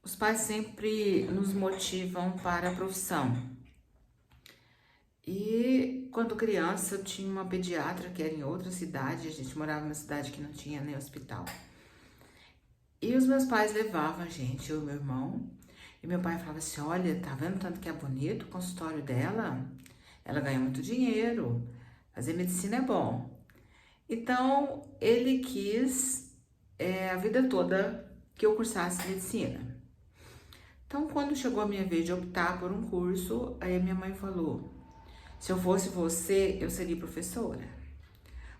Os pais sempre nos motivam para a profissão. E quando criança, eu tinha uma pediatra que era em outra cidade, a gente morava numa cidade que não tinha nem hospital. E os meus pais levavam a gente, eu e meu irmão, e meu pai falava assim: olha, tá vendo tanto que é bonito o consultório dela? Ela ganha muito dinheiro, fazer medicina é bom. Então, ele quis a vida toda que eu cursasse medicina. Então, quando chegou a minha vez de optar por um curso, aí a minha mãe falou: se eu fosse você, eu seria professora.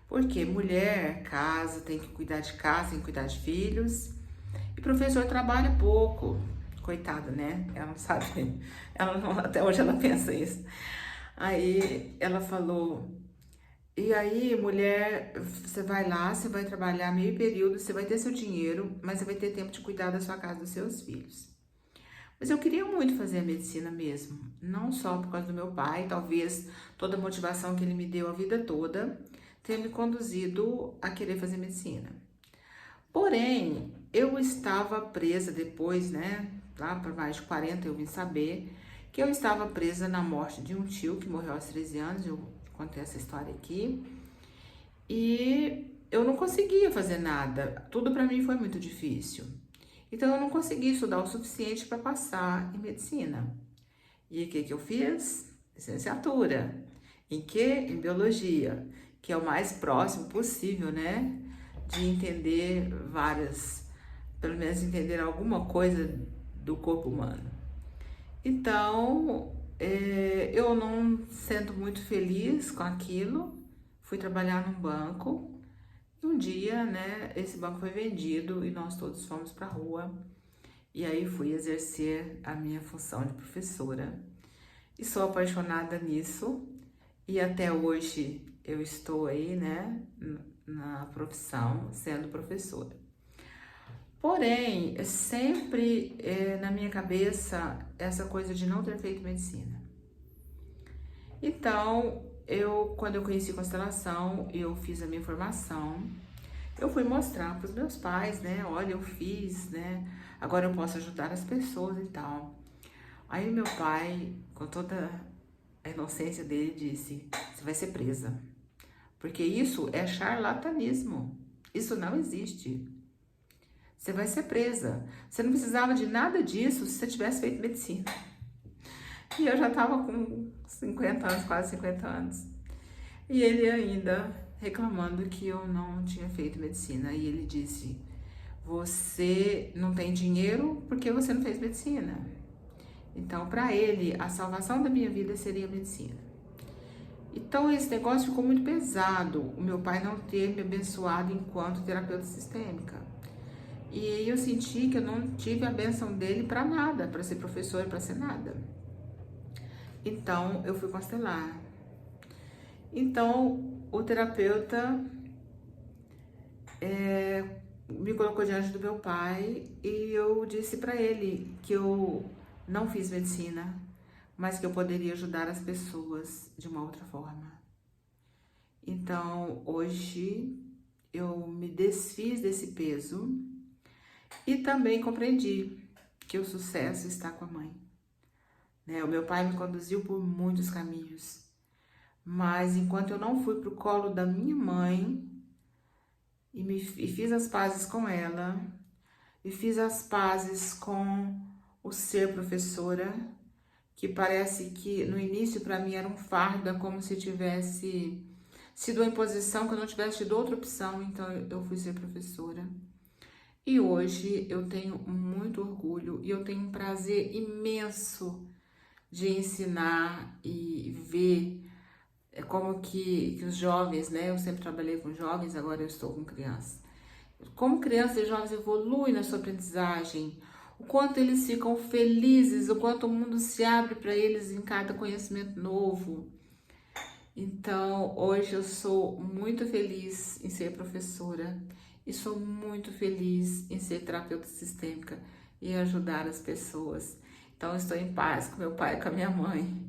Porque mulher, casa, tem que cuidar de casa, tem que cuidar de filhos. E professor trabalha pouco. Coitada, né? Ela não sabe. Até hoje ela pensa isso. Aí ela falou: e aí, mulher, você vai lá, você vai trabalhar meio período, você vai ter seu dinheiro, mas você vai ter tempo de cuidar da sua casa, dos seus filhos. Mas eu queria muito fazer a medicina mesmo, não só por causa do meu pai, talvez toda a motivação que ele me deu a vida toda tenha me conduzido a querer fazer medicina. Porém, eu estava presa depois, né, lá para mais de 40 eu vim saber que eu estava presa na morte de um tio que morreu aos 13 anos, eu contei essa história aqui, e eu não conseguia fazer nada, tudo para mim foi muito difícil. Então eu não consegui estudar o suficiente para passar em medicina. E o que eu fiz? Licenciatura. Em quê? Em biologia, que é o mais próximo possível, né? De entender pelo menos entender alguma coisa do corpo humano. Então, eu não sendo muito feliz com aquilo, fui trabalhar num banco. E um dia, né, esse banco foi vendido e nós todos fomos para a rua. E aí fui exercer a minha função de professora. E sou apaixonada nisso. E até hoje eu estou aí, né, na profissão, sendo professora. Porém, sempre na minha cabeça essa coisa de não ter feito medicina. Então, quando eu conheci constelação, eu fiz a minha formação, eu fui mostrar para os meus pais, né? Olha, eu fiz, né? Agora eu posso ajudar as pessoas e tal. Aí meu pai, com toda a inocência dele, disse: você vai ser presa. Porque isso é charlatanismo. Isso não existe. Você vai ser presa. Você não precisava de nada disso se você tivesse feito medicina. E eu já estava com 50 anos, quase 50 anos. E ele ainda reclamando que eu não tinha feito medicina. E ele disse: você não tem dinheiro porque você não fez medicina. Então, para ele, a salvação da minha vida seria a medicina. Então, esse negócio ficou muito pesado, o meu pai não ter me abençoado enquanto terapeuta sistêmica. E eu senti que eu não tive a benção dele para nada, para ser professora, para ser nada. Então, eu fui constelar. Então, o terapeuta me colocou diante do meu pai e eu disse para ele que eu não fiz medicina, mas que eu poderia ajudar as pessoas de uma outra forma. Então, hoje eu me desfiz desse peso e também compreendi que o sucesso está com a mãe. Né? O meu pai me conduziu por muitos caminhos, mas enquanto eu não fui para o colo da minha mãe e fiz as pazes com ela, e fiz as pazes com o ser professora, que parece que no início para mim era um fardo, é como se tivesse sido uma imposição, que eu não tivesse tido outra opção, então eu fui ser professora. E hoje eu tenho muito orgulho e eu tenho um prazer imenso de ensinar e ver como que os jovens, né? Eu sempre trabalhei com jovens, agora eu estou com crianças. Como crianças e jovens evoluem na sua aprendizagem, o quanto eles ficam felizes, o quanto o mundo se abre para eles em cada conhecimento novo. Então, hoje eu sou muito feliz em ser professora e sou muito feliz em ser terapeuta sistêmica e ajudar as pessoas. Então, eu estou em paz com meu pai e com a minha mãe.